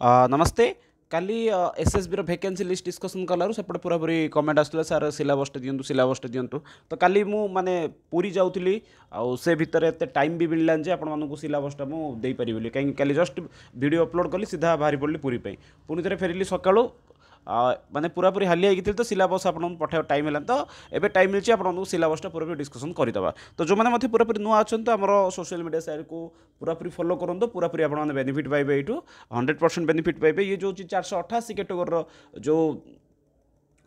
नमस्ते काली SSB vacancy list discussion कलार सेपटे पूरा पूरी कमेंट आसला सार सिलेबसटे दिंतु सिलेबसटे दिंतु तो काली मु माने पूरी जाऊली आउ से भितर एत टाइम भी मिललान जे आपण मानकु सिलेबसटा मु देई परिबो बोली कहीं काली जस्ट वीडियो अपलोड कली सीधा बाहरी पड़ली पूरी पे पुणी थे फेरिली सकाळू माने पूरा पूरी हालिया होगी तो सिलेबस आपको पठाइबा टाइम है तो एबे टाइम मिलची आपको सिलेबसटा पूरा पूरी डिस्कसन करदे तो जो मैंने पूरा पूरी नुआ अच्छा आम सोशल मीडिया साइड को पूरा पूरी फॉलो करूँ पूरा पूरी आप बेनिफिट पाइबे यू 100% बेनिफिट पाइबे ये जो 488 कैटेगोरी जो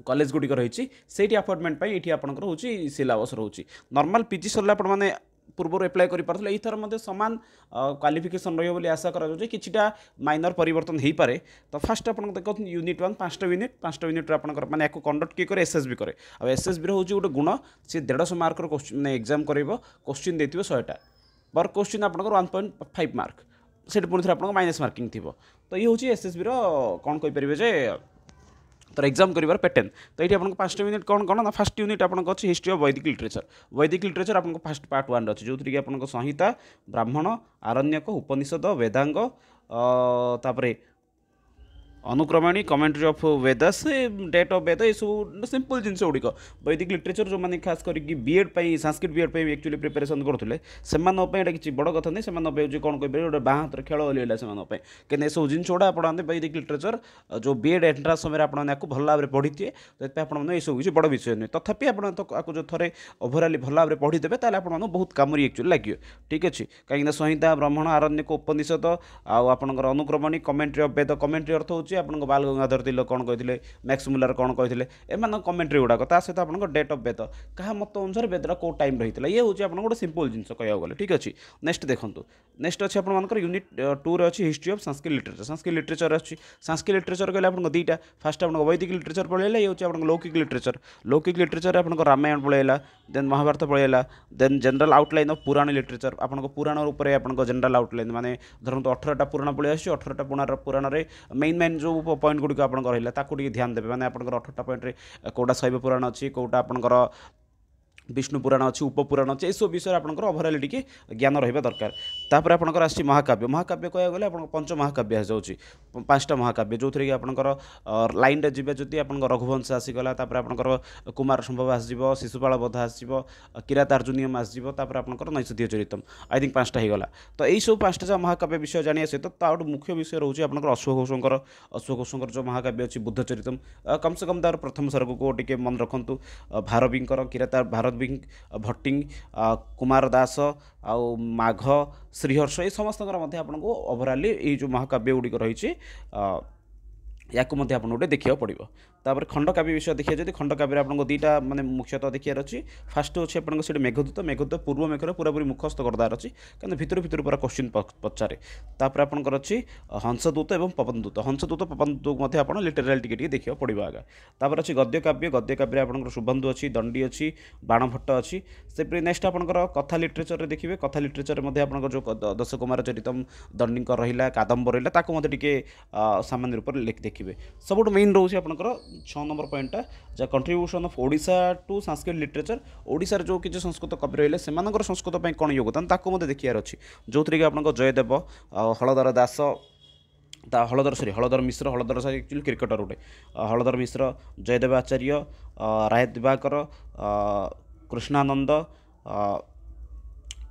कॉलेज गुड़िक रही से अपॉइंटमेंट ये आपंकर हूँ सिलेबस रोचे नॉर्मल पीजी सरला मैंने पूर्व एप्लाय कर थर मध्य सामान क्वालिफिकेशन रही आशा करा माइनर परिवर्तन हो पारे तो फास्ट आप देखो यूनिट 1 5टा यूनिट आपंकर मैंने कंडक्ट किए करे एसएसबी करे आ एसएसबी हूँ गोटे गुण सी 150 मार्क क्वेश्चन एग्जाम कर क्वेश्चन देते 100टा पर क्वेश्चन आपंकर 1.5 मार्क से पुणी थे आप माइनस मार्किंग थी तो ये हूँ एसएसबी कौन कहींपर जे तर एग्जाम कर पैटर्न तो ये आपको 5टा यूनिट कौन कौन ना फर्स्ट यूनिट आपको अच्छी हिस्ट्री ऑफ वैदिक लिटरेचर आपको फर्स्ट पार्ट 1 अच्छे जो थी कि आपको संहिता ब्राह्मण आरण्यक उपनिषद वेदांग तापर अनुक्रमणी commentary of Vedas date of Veda ये सब सिंपल जिन गुड़िक वैदिक लिटरेचर जो मैंने खास करके BEd Sanskrit BEd actually preparation करुले से किसी बड़ कथा नहीं से कौन कह गोटे बाँ हाथ खेल ओल्ला से कहीं सब जिन गुड़ा आप वैदिक लिटरेचर जो बीएड एंट्रांस समय आपको भल भाव में पढ़ी थे तो आपने सब किसी बड़ विषय नुहे तथापि आपको जो थे ओभराली भल भाव में पढ़ीदेवे आपको बहुत कम एक्चुअली लगे ठीक अच्छे कहीं संहिता ब्राह्मण आरण्यक उपनिषद आपंकर अनुक्रमणी कमेंट्री ऑफ वेद कमेंट्री अर्थ हो आपको बाल गंगाधर तिलक कौन कहते मैक्स मुलर कौन कहते एम कमेंट्री गुड़ाक सहित आप डेट ऑफ वेद क्या मत अनुसार वेदर कौ टाइम रही है ये हूँ आप गोटे सिंपल जिन कह गले ठीक अच्छे नेक्स्ट देखो नेक्स्ट अच्छे आपर यूनिट 2 अच्छी हिस्ट्री ऑफ संस्कृत लिटरेचर अच्छी संस्कृत लिटरेचर कहले आपको दुईटा फास्ट आप वैदिक लिटरेचर पढ़ेगा ये हूँ आप लौकिक लिटरेचर आप रामायण पढ़ेगा देन महाभारत पढ़ेगा then general outline of Purana literature आपको पुराण रूप आप जनरल आउटलाइन माने धरत 18टा पुराण पलि आसी 18टा पुराण मेन मेन जो पॉइंट गुड़िक आप रहा ध्यान देवे मैंने आप 18टा पॉइंट कौटा शैव पुराण अच्छी कौटा आपंकर विष्णु पुराण अच्छी उपपुराण अच्छे सब विषय आपंकर ओभराल टी ज्ञान रहा दरकार तापर आपंकर आसी महाकाव्य महाकाव्य कह गले आप पंच महाकाव्य आसाऊँच 5टा महाकाव्य जो थी कि आपंकर लाइन रे जी जदि आप रघुवंश आसीगला आपंकर कुमार संभव आसो शिशुपाल बध आसो किरातार्जुनियम आसो आपंकर नैषधीय चरितम आई थिंक 5टा हो गला तो यही सब 5टा महाकाव्य विषय जाना सहित गोटे मुख्य विषय रोचे आपंकर अश्वघोषकर जो महाकाव्य अच्छी बुद्ध चरितम कम से कम तार प्रथम सर्ग को टे मन रखु भारवींकर किरातार भारत भट्टिंग कुमार दास आउ माघ श्रीहर्ष ये समस्त आपको ओभराली ये जो महाकाव्य गुड़िक रही या गोटे देखा पड़ो तापर खंडकाव्य विषय देखिए जब खंडकाव्य आपको दुईटा माने मुख्यतः देखार अच्छी फास्ट अच्छे आपको मेघदूत पूर्व मेघर पूरा पूरी मुखस्त करदार अच्छी क्या भितर भितर पूरा क्वेश्चन पचारे तापर आपंकर अच्छी हंसदूत और पवनदूत पवनदूत आप लिटराल टी देखा पड़ो आगे तापर अच्छी गद्यकाव्य आपंकर शुभंदु अच्छी दंडी अच्छी बाणभट्ट अच्छी से नेक्स्ट आपंकर कथा लिटरेचर देखिए कथा लिटरेचर आप जो दश कुमार चरितम दंडी रहा कादम्ब रहा टे सामान्य रूप से देखिए सब मेन रोचे आपंकर 6 नंबर पॉइंटा जा contribution of Odisha to Sanskrit literature ओडिशार जो किसी संस्कृत कवि रही है संस्कृत कौन योगदान ताको देखिए अच्छी जो थी कि आप जयदेव हलधर दास हलधर मिश्र एक्चुअली क्रिकेटर गोटे हलधर मिश्र जयदेव आचार्य राय दिवाकर कृष्णानंद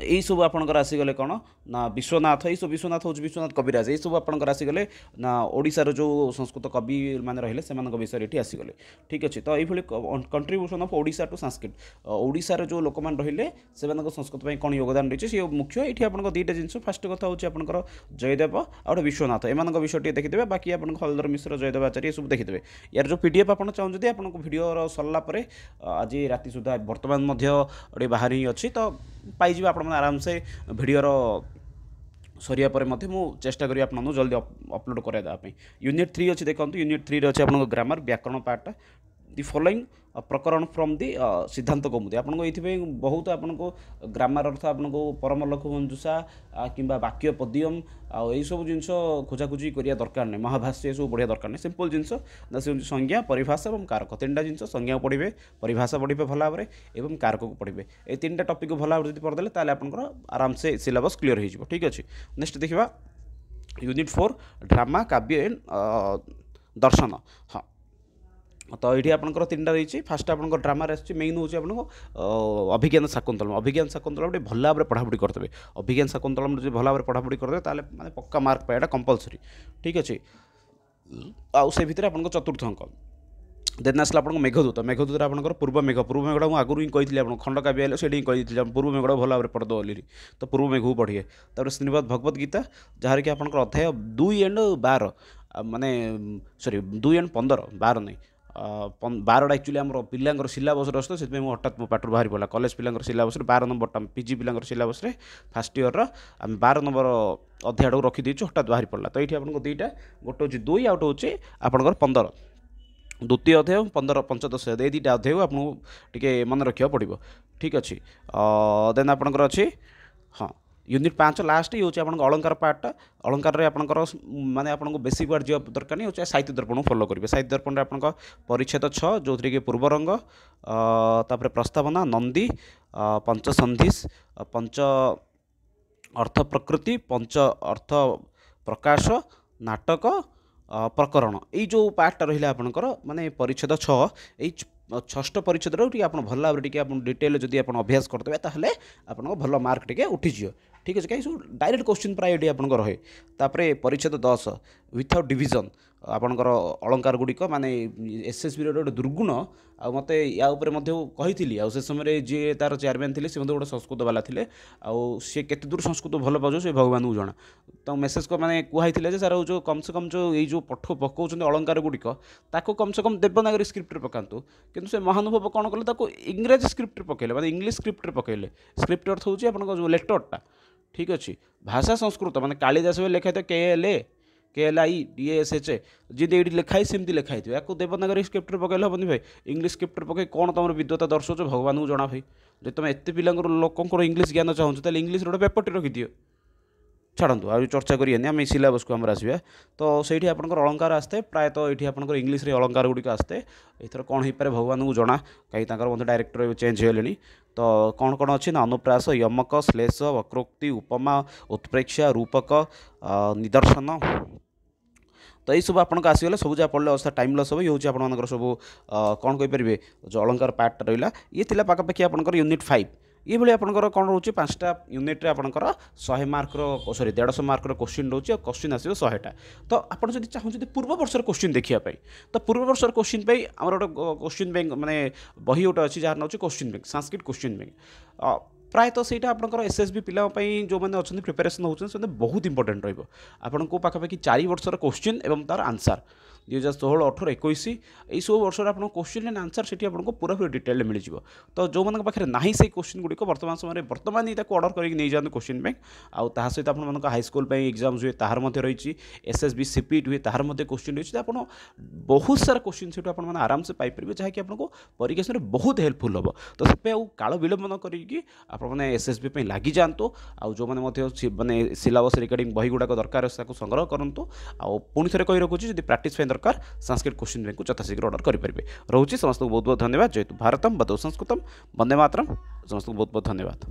यही सब आपंकर आसीगले कौन ना विश्वनाथ ये सब विश्वनाथ हूँ विश्वनाथ कविराज ये सब आपंकर आसीगले ना ओडिशार जो संस्कृत कवि मैंने रही से विषय ये आसीगले ठीक अच्छे तो ये contribution of Odisha to Sanskrit ओडिशार जो लोक मैंने रही से संस्कृत कौन योगदान रही है मुख्य ये आप दुईटा जिन फास्ट कथा हूँ आपंकर जयदेव और विश्वनाथ एम विषय देखिए बाकी आप हलधर मिश्र जयदेव आचार्य सब देखिए यार जो पीडीएफ आप चाहते आपको भिडियो सरला आज राति सुधा बर्तमान बाहर ही अच्छी तो पाइज आप आराम से भिडियोर सरिया पर मु चेष्टा करी आपको जल्दी अपलोड कराइदेवाई यूनिट 3 अच्छी देखो यूनिट 3 अच्छे आपको ग्रामर व्याकरण पार्टा दि फॉलोइंग प्रकरण फ्रॉम दि सिद्धांत कौमुदी आपको ये बहुत आपको ग्रामर अर्थ आपको परम लघु मंजुषा कि वाक्य पदियम आई सब जिन खोजाखोजी करिया दरकार नहीं महाभाष्य सब बढ़िया दरकार नहीं सिंपल जिनस ना से संज्ञा परिभाषा और कारक 3टा जिन संज्ञा पढ़े परिभाषा पढ़े भल भाव में कारक को पढ़े ये 3टा टपिक भल भाव पढ़दे आपंकर आराम से सिलेबस क्लीयर हो ठीक अच्छे नेक्स्ट देखा यूनिट 4 ड्रामा काव्य एंड दर्शन। हाँ तो ये आपंकर तीन रही फास्ट आप ड्रामा मेन हूँ आप अभिज्ञान शाकुंतलम। अभिज्ञान शाकुंतलम भल भाव में पढ़ापढ़ी करते। अभिज्ञान शाकुंतलम जो भल भाव में पढ़ापढ़ी करते ताले माने पक्का मार्क पाइबा कंपलसरी। ठीक अच्छे आउ से भितर आप चतुर्थ अंक देन आसला आप मेघदूत। मेघदूत आपंकर पूर्व मेघ मुझे आगुरी ही कही आप खंड काव्य आए से कही पूर्व मेघ भल भाव में पढ़द बोली तो पूर्व मेघ को पढ़िए। तापर श्रीमद् भगवत गीता जहाँ कि आप अध्याय 2 एंड 12 माने सॉरी 2 एंड 15 12 नहीं 12टा एक्चुअली आम पिलांर सिलेबस रही से मुझे हठात मो पाटर बाहरी पड़ा कॉलेज पिलांर सिलेबस 12 नंबर पीजी पिलांर सिलेबस फास्ट इयर आम 12 नंबर अध्याय को रखीदेचु हठात बाहरी पड़ा। तो ये आपको दुईटा गोटे हूँ 2 आउट हूँ आपंकर 15 द्वितीय अध्याय 15 पंचदश अध्याय दुईटा अध्याय को आपको टे मन रखा पड़ो। ठीक अच्छे देन आपंकर अच्छे हाँ यूनिट 5 लास्ट ही हूँ आप अलंकार पार्टा। अलंकार आपंकर माने आपको बेसिक वार्ड जो दरकार नहीं साहित्य दर्पण फॉलो करेंगे। साहित्य दर्पण आप परिच्छेद 6 जो थी कि पूर्वरंग तापर प्रस्तावना नंदी पंचसंधिस पंच अर्थ प्रकृति पंच अर्थ प्रकाश नाटक प्रकरण यही जो पार्टा रहा आपंकर माने परिच्छेद 6 यही 6ष्ठ परिच्छेद आप भल भाव में डिटेल जब आप अभ्यास करदे ताहले आपन भल मार्क टे उठीज। ठीक अच्छे कहीं सब डायरेक्ट क्वेश्चन प्राय ये आप रहे। तापर परिच्छेद 10 विथआउट डिविजन आपंकर अलंकार गुड़िक माने एसएसबी गोटे दुर्गुण आ मत या कही से समय जी तार चेयरमैन थे से गोटे संस्कृत वाला थे सी केते दूर संस्कृत भल पाच से भगवान को जना। तो मेसेज को मैंने कहुई सार जो कम से कम जो ये पठ पकाउं अलंकार गुड़िक ताको कम से कम देवनागरी स्क्रिप्ट पकातु किंतु से महानुभव कौन कले इंग्राजी स्क्रिप्ट पकड़े माने इंग्लिश स्क्रिप्ट पकड़े। स्क्रिप्ट अर्थ हूँ आप जो लेटरटा। ठीक अच्छे भाषा संस्कृत माने कालिदास लिखाई तो KLI DASH जी ये लिखाई सेमती लिखाई या देवनागरी स्क्रिप्ट पकड़े हेनी भाई इंग्लिश स्क्रिप्ट पकड़ कौन तुम विद्वता दर्शाऊँ भगवान को जना भाई जो तुम एत पिला लोक इंग्लिश ज्ञान चाहूँ तो इंग्लिश गोटे पेपर रखिदियो छाड़ू आ चर्चा करें आम सिलेबस को आमर आसवा। तो सही आपंकर अलंकार आसते प्रायतः ये आपंकर इंग्लिश अलंकार गुड़िक आसते एथर कौन हो पारे भगवान को जना कहीं मत डायरेक्टर चेंज होले। तो कौन कौन अच्छी ना अनुप्रास यमक श्लेष वक्रोक्ति उपमा उत्प्रेक्षा रूपक निदर्शन तो यही सब आपको आसीगले सब जहाँ पढ़ले अवस्था टाइम लस हो ये हूँ सब कौन कहींपर जो अलंकार पार्ट रहा ये पाखापाखि आपंकर यूनिट 5 ये भाई आपंकर कौन रोचे 5टा यूनिट्रे आपंकर 100 मार्क सॉरी 150 मार्क क्वेश्चन रोचे और क्वेश्चन आसो 100टा। तो आपड़ जब चाहते पूर्व वर्षर क्वेश्चन देखापी तो पूर्व वर्षर क्वेश्चन आम गोटे क्वेश्चन बैंक माने बही गोटे अच्छी जहाँ नौ question bank Sanskrit question bank प्रायतः से आपंकर एसएसबी पिलापी जो मैंने अच्छा प्रिपेरेसन होते बहुत इंपोर्टेंट रहा पाखापाखि 4 वर्षर क्वेश्चन एवं तार आंसर 2016 18 21 यही सब वर्ष आप क्वेश्चन एंड आंसर से आपको पूरा पूरी डिटेल मिल जाए। तो जो मन पाखे ना से क्वेश्चन गुड़िक वर्तमान समय बर्तमान ही अर्डर करके नहीं जाते क्वेश्चन बैंक आउ ता सहित आप हाईस्कल एग्जाम्स हुए तार रही एसएसबी सीपीट हुए तार क्वेश्चन रही आप बहुत सारा क्वेश्चन से आराम से पाइपर जहाँकि आपको परीक्षा समय बहुत हेल्पफुल हम। तो से काल विलंब न करके आपने एसएसबी लगी जातु आउ जो मैंने सिलेबस रिगार्डिंग बही गुड़ाक दरकार संग्रह करूँ आउ पुणी थे कही रखुच्छी जब प्राक्टिस दरकार संस्कृत क्वेश्चन बैंक को यथाशीघ्र ऑर्डर करेंगे। रोचे समस्त को बहुत बहुत धन्यवाद। जयतु भारतम बदौ संस्कृतम वंदे मातरम समस्त को बहुत बहुत धन्यवाद।